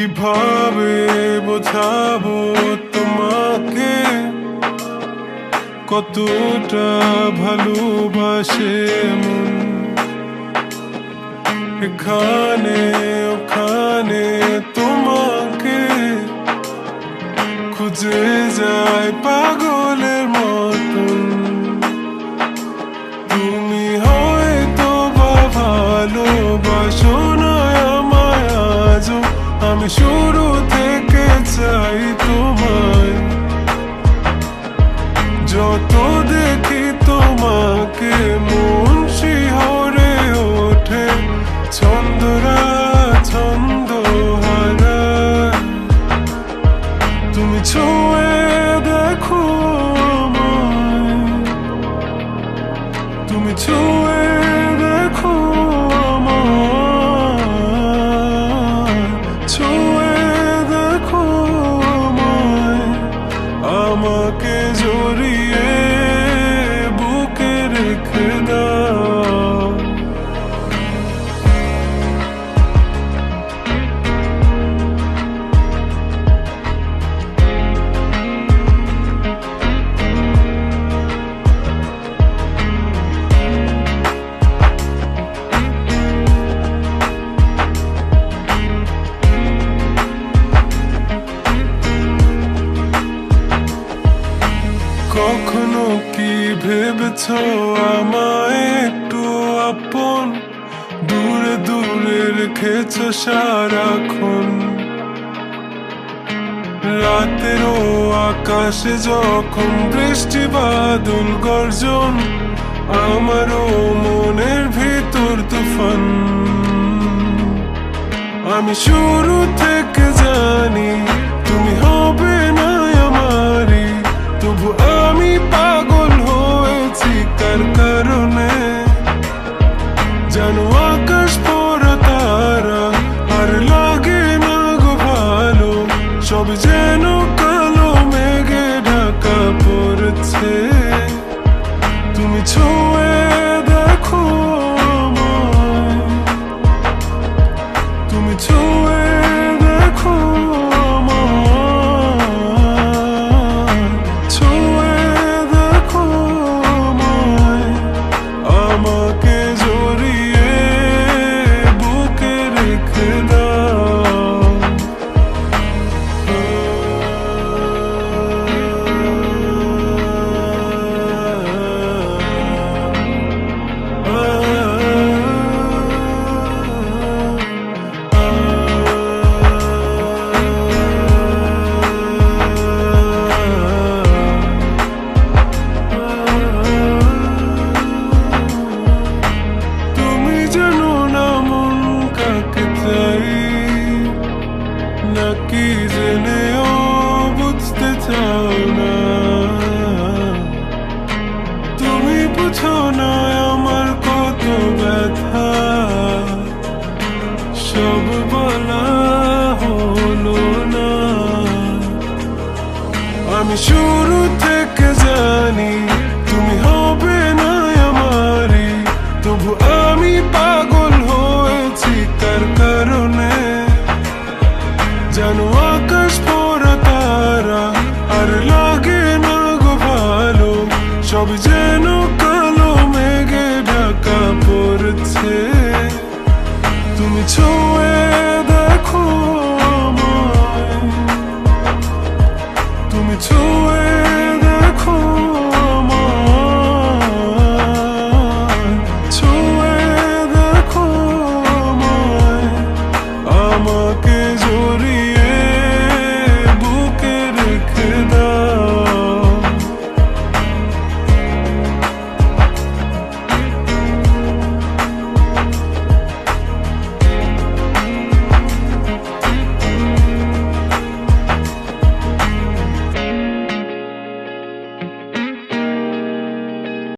কিভাবে বোঝাবো তোমাকে কতটা ভালোবাসে মন। এখানে ওখানে তোমাকে খুঁজে যায় পাগলের মতন। তুমি হয়তো বা ভালোবাসো না আমায় আজও, আমি শুরু থেকে চাই তোমায়। যত দেখি তোমাকে মন শিহরে ওঠে, ছন্দরা ছন্দ হারায়। তুমি ছুঁয়ে দেখো আমায়, তুমি ছুঁয়ে দেখো আমায়, ছুঁয়ে দেখো আমায়। আমাকে জড়িয়ে বুকে রেখে দাও। কখনো কি ভেবেছ আমায় একটু আপন, দূরে দূরে রেখেছ সারাক্ষণ। রাতেরও আকাশে যখন বৃষ্টি বাদল গর্জন, আমারও মনের ভিতর তুফান। আমি শুরু থেকে জানি তুমি হবে না আমারই, তবু আমি পাগল হয়েছি কার কারণে। জানো আকাশ পড়া তারা আর লাগে না গো ভালো, সব যেন কালো মেঘে ঢাকা পড়েছে। তুমি ছুঁয়ে দেখো আমায়, তুমি ছুঁয়ে দেখো আমায়, ছুঁয়ে দেখো আমায়। আমাকে জড়িয়ে বুকে রেখে দাও। তুমি জানো না মন কাকে চাই, নাকি জেনেও বুঝতে চাও না। তুমি বুঝো না আমার কত ব্যথা, সব বলা হলো না। আমি শুরু থেকে জানি তুমি হবে না আমারই, তবু আমি পাগল হয়েছি কার কারণে। জানো আকাশ পড়া তারা আর লাগে না গো ভালো, সব যেন কালো মেঘে ঢাকা পড়েছে। তুমি ছুঁয়ে